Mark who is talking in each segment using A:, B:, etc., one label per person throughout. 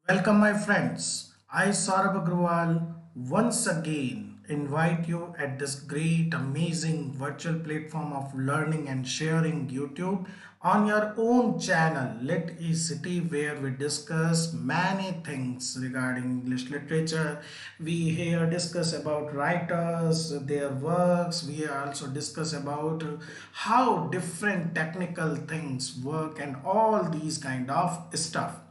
A: Welcome, my friends. I, Saurabh Agrawal, once again invite you at this great, amazing virtual platform of learning and sharing YouTube on your own channel, Lit E City, where we discuss many things regarding English literature. We here discuss about writers, their works. We also discuss about how different technical things work and all these kind of stuff.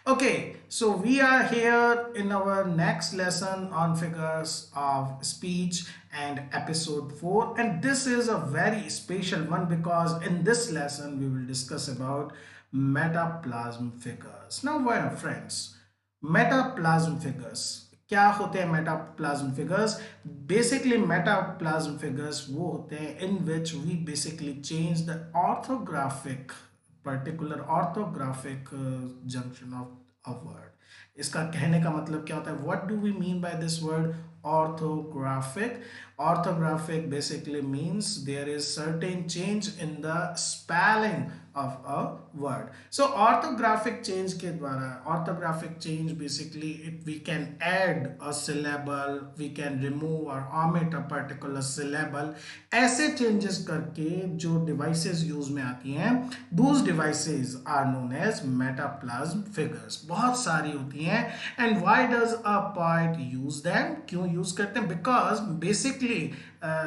A: Okay, so we are here in our next lesson on figures of speech and episode 4, and this is a very special one because in this lesson we will discuss about metaplasm figures. Now, my friends, metaplasm figures क्या होते हैं metaplasm figures basically metaplasm figures वो होते हैं in which we basically change the orthographic particular orthographic junction of a word इसका कहने का मतलब क्या होता है what do we mean by this word orthographic orthographic basically means there is certain change in the spelling of a word. So orthographic change के द्वारा orthographic change basically we can add a syllable, we can remove or omit a particular syllable. ऐसे changes करके जो devices use में आती हैं those devices are known as metaplasm figures. बहुत सारी होती हैं and why does a poet use them? क्यों use करते हैं? Because basically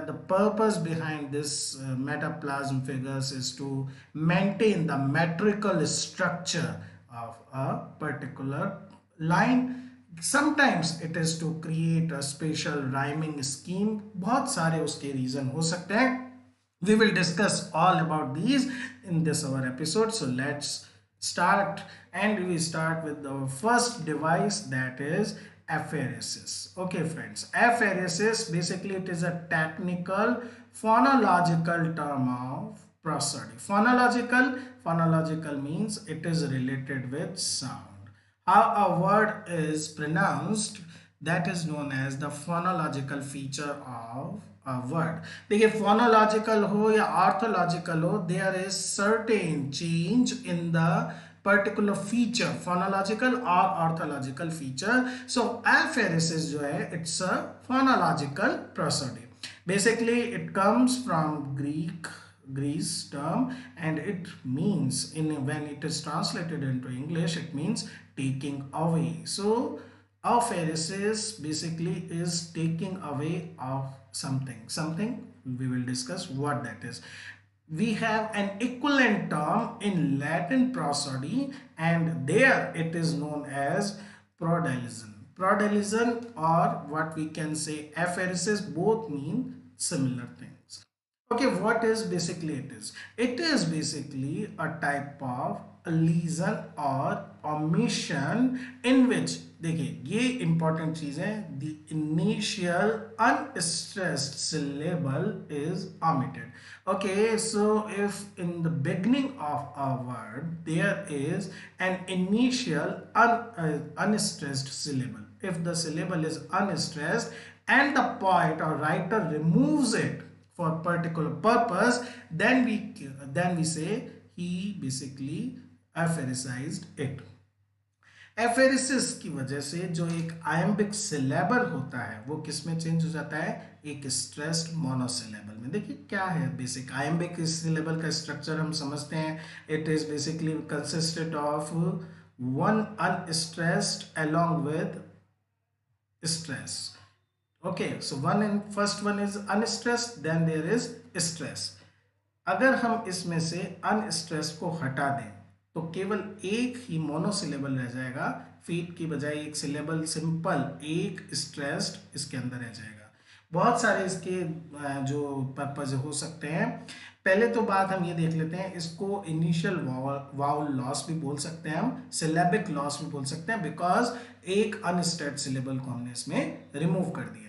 A: the purpose behind this metaplasm figures is to maintain the metrical structure of a particular line. Sometimes it is to create a special rhyming scheme. बहुत सारे उसके reason हो सकते हैं. We will discuss all about these in this our episode. So let's start, and we start with the first device, that is apheresis. Okay friends, apheresis basically it is a technical phonological term of prosody. Phonological means it is related with sound. How a word is pronounced, that is known as the phonological feature of a word. देखिए phonological हो या orthological हो, there is certain change in the particular feature, phonological or orthological feature. So apheresis जो है it's a phonological prosody. Basically it comes from Greece term, and it means when it is translated into English it means taking away. So apheresis basically is taking away of something. We will discuss what that is. We have an equivalent term in Latin prosody, and there it is known as prodalism. Prodalism, or what we can say apheresis, both mean similar things. Okay, what is basically it is? It is basically a type of lesion or omission in which, देखिए ये important चीज है, the initial unstressed syllable is omitted. Okay, so if in the beginning of a word there is an initial unstressed syllable, if the syllable is unstressed and the poet or writer removes it for a particular purpose, then we say he basically apheresized it. एफेरिसिस की वजह से जो एक iambic syllable होता है वो किस में चेंज हो जाता है, एक स्ट्रेस्ड मोनोसिलेबल में. देखिए क्या है बेसिक आयम्बिक सिलेबल का स्ट्रक्चर हम समझते हैं. It is basically consisted of one unstressed along with stress. Okay, so first one is unstressed, then there is stress. अगर हम इसमें से unstressed को हटा दें तो केवल एक ही मोनोसिलेबल रह जाएगा. फीट की बजाय एक सिलेबल सिंपल एक स्ट्रेस्ड इसके अंदर रह जाएगा. बहुत सारे इसके जो पर्पज हो सकते हैं. पहले तो बात हम ये देख लेते हैं, इसको इनिशियल वाउल लॉस भी बोल सकते हैं, हम सिलेबिक लॉस भी बोल सकते हैं, बिकॉज एक अनस्ट्रेस्ड सिलेबल को हमने इसमें रिमूव कर दिया है.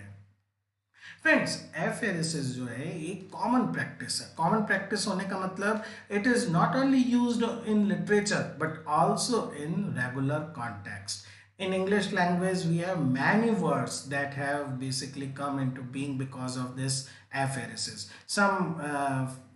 A: फ्रेंड्स एफेरेसिस जो है एक कॉमन प्रैक्टिस है. कॉमन प्रैक्टिस होने का मतलब it is not only used in literature but also in regular context. In English language we have many words that have basically come into being because of this apheresis. Some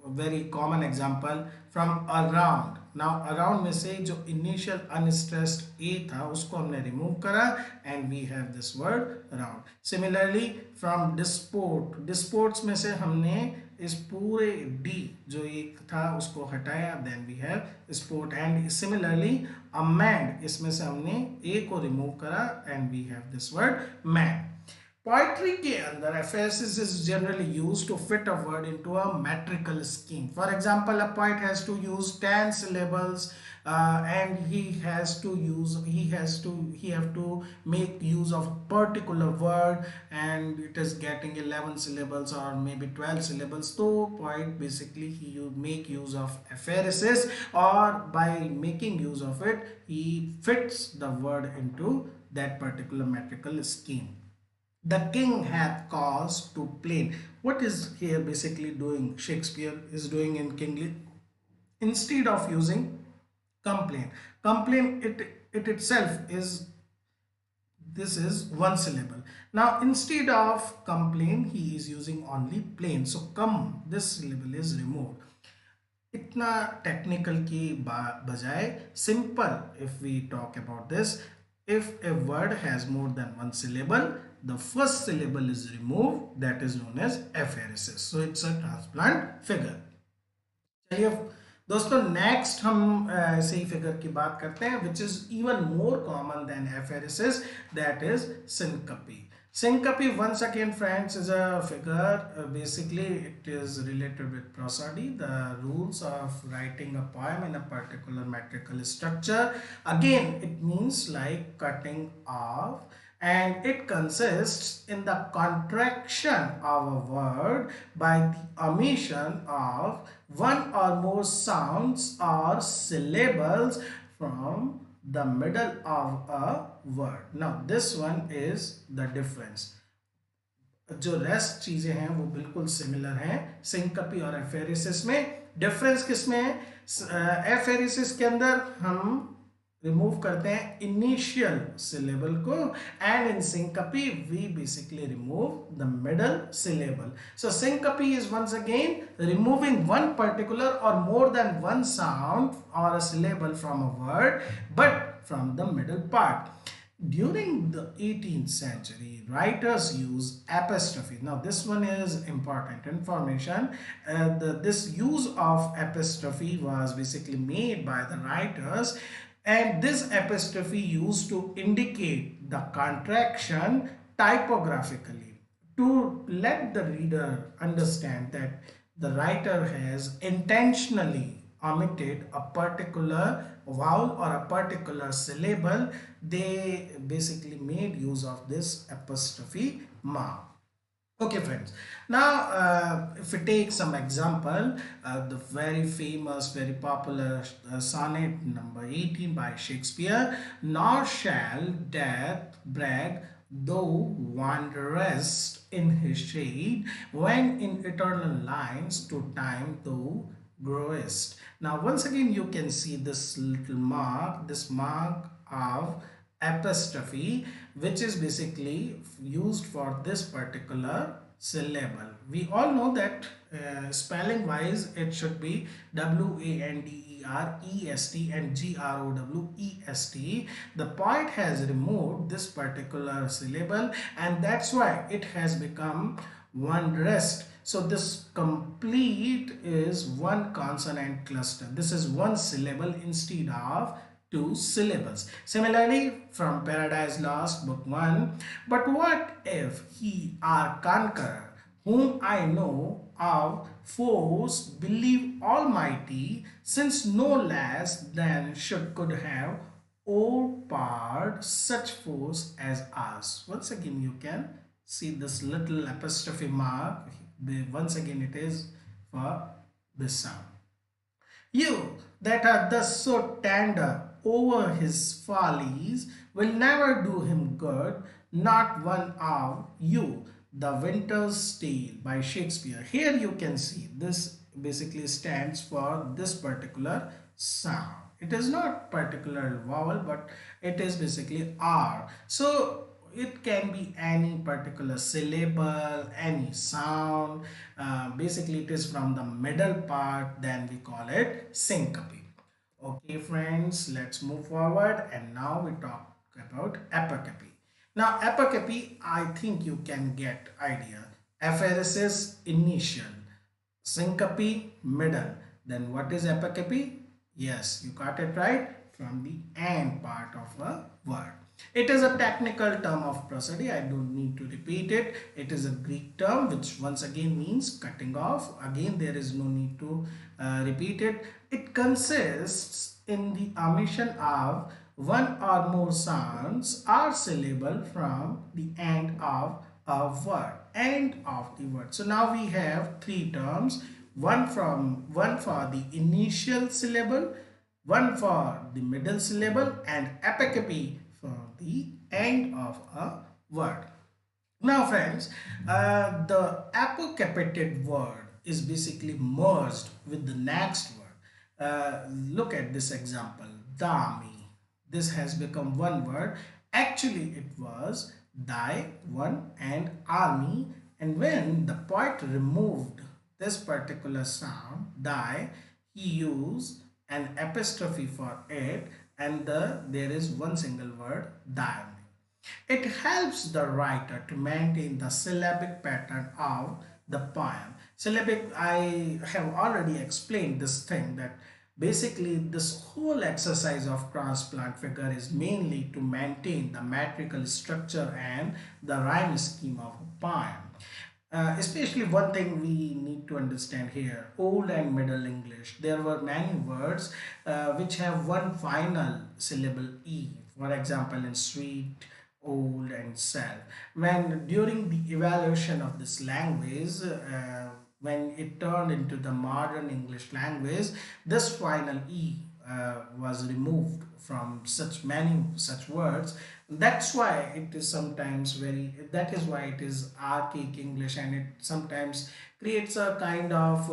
A: very common example, from around. Now around में से जो initial unstressed ए था उसको हमने remove करा and we have this word round. Similarly from disport, disports में से हमने इस पूरे डी जो एक था उसको हटाया, then we have sport. And similarly amend, इसमें से हमने ए को रिमूव करा and we have this word man. Poetry के अंदर apheresis is generally used to fit a word into a metrical scheme. For example, a poet has to use 10 syllables and he have to make use of particular word and it is getting 11 syllables or maybe 12 syllables. So poet basically he make use of apheresis, or by making use of it he fits the word into that particular metrical scheme. The king hath cause to plain. What is here basically doing? Shakespeare is doing in kingly. Instead of using complain, complain it itself is, this is one syllable. Now instead of complain he is using only plain. So come, this syllable is removed. इतना technical की बजाय simple if we talk about this, if a word has more than one syllable, the first syllable is removed, that is known as apheresis. So it's a transplant figure. चलिए दोस्तों, next हम ऐसे ही figure की बात करते हैं which is even more common than apheresis, that is syncope. Syncope, once again friends, is a figure. Basically it is related with prosody, the rules of writing a poem in a particular metrical structure. Again it means like cutting off, and it consists in the contraction of a word by the omission of one or more sounds or syllables from the middle of a word. Now this one is the difference. जो rest चीजें हैं वो बिल्कुल similar हैं सिंकपी और apheresis में. Difference किसमें है? एफेरेसिस के अंदर हम रिमूव करते हैं इनिशियल सिलेबल को, and in syncope we basically remove the middle syllable. So syncope is once again removing one particular or more than one sound or a syllable from a word, but from the middle part. During the 18th century, writers used apostrophe. Now this one is important information. This use of apostrophe was basically made by the writers, and this apostrophe used to indicate the contraction typographically to let the reader understand that the writer has intentionally omitted a particular vowel or a particular syllable. They basically made use of this apostrophe mark. Okay friends, now if we take some example, the very famous, very popular sonnet number 18 by Shakespeare. Nor shall death brag though wanderest in his shade, when in eternal lines to time thou growest. Now once again you can see this little mark, this mark of apostrophe, which is basically used for this particular syllable. We all know that spelling wise it should be WANDEREST and GROWEST. The poet has removed this particular syllable and that's why it has become one rest. So this complete is one consonant cluster. This is one syllable instead of two syllables. Similarly, from Paradise Lost, Book 1, but what if he are conqueror, whom I know of force believe almighty, since no less than could have overpowered such force as us. Once again you can see this little apostrophe mark. Once again it is for this sound. You that are thus so tender over his follies will never do him good, not one of you. The Winter's Tale by Shakespeare. Here you can see this basically stands for this particular sound. It is not particular vowel, but it is basically R. So it can be any particular syllable, any sound. Basically it is from the middle part, then we call it syncope. Okay, friends, let's move forward. And now we talk about apocope. Now, apocope, I think you can get idea. Apheresis, initial. Syncope, middle. Then what is apocope? Yes, you got it right, from the end part of a word. It is a technical term of prosody. I don't need to repeat it. It is a Greek term which once again means cutting off. Again, there is no need to repeat it. It consists in the omission of one or more sounds or syllable from the end of a word. End of the word. So now we have three terms. One for the initial syllable, one for the middle syllable, and apocope for the end of a word. Now, friends, the apocopated word is basically merged with the next word. Look at this example, dami. This has become one word. Actually, it was thy, one, and army. And when the poet removed this particular sound, thy, he used an apostrophe for it, and there is one single word, thy. It helps the writer to maintain the syllabic pattern of the poem. Syllabic, I have already explained this thing, that basically this whole exercise of transplant figure is mainly to maintain the metrical structure and the rhyme scheme of a poem. Especially one thing we need to understand here, Old and Middle English, there were many words which have one final syllable E. For example, in sweet, old, and self. When during the evaluation of this language, when it turned into the modern English language, this final E was removed from such many such words. That's why it is sometimes very, that is why it is archaic English, and it sometimes creates a kind of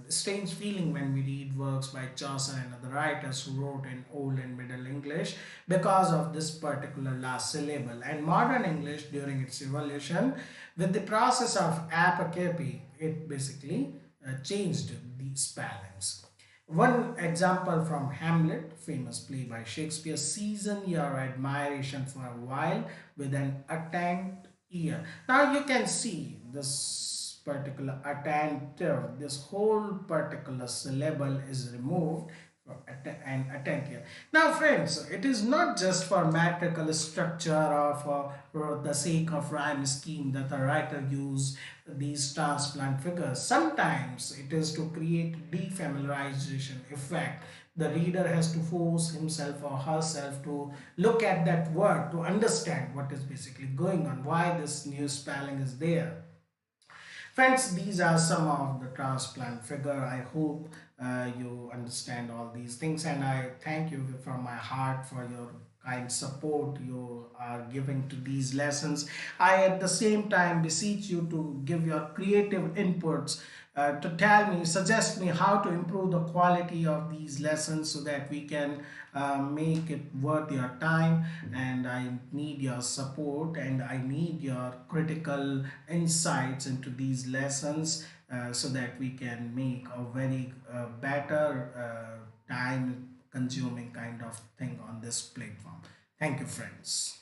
A: strange feeling when we read works by Chaucer and other writers who wrote in Old and Middle English, because of this particular last syllable. And modern English, during its evolution with the process of apocope, it basically changed the spellings. One example from Hamlet, famous play by Shakespeare, season your admiration for a while with an attent ear. Now you can see this particular attentive, this whole particular syllable is removed and attent here. Now friends, it is not just for metrical structure or for the sake of rhyme scheme that the writer use these transplant figures. Sometimes it is to create defamiliarization effect. The reader has to force himself or herself to look at that word to understand what is basically going on, why this new spelling is there. Friends, these are some of the transplant figure. I hope you understand all these things, and I thank you from my heart for your kind support you are giving to these lessons. I at the same time beseech you to give your creative inputs, to tell me, suggest me how to improve the quality of these lessons so that we can make it worth your time. And I need your support, and I need your critical insights into these lessons, so that we can make a very better time consuming kind of thing on this platform. Thank you, friends.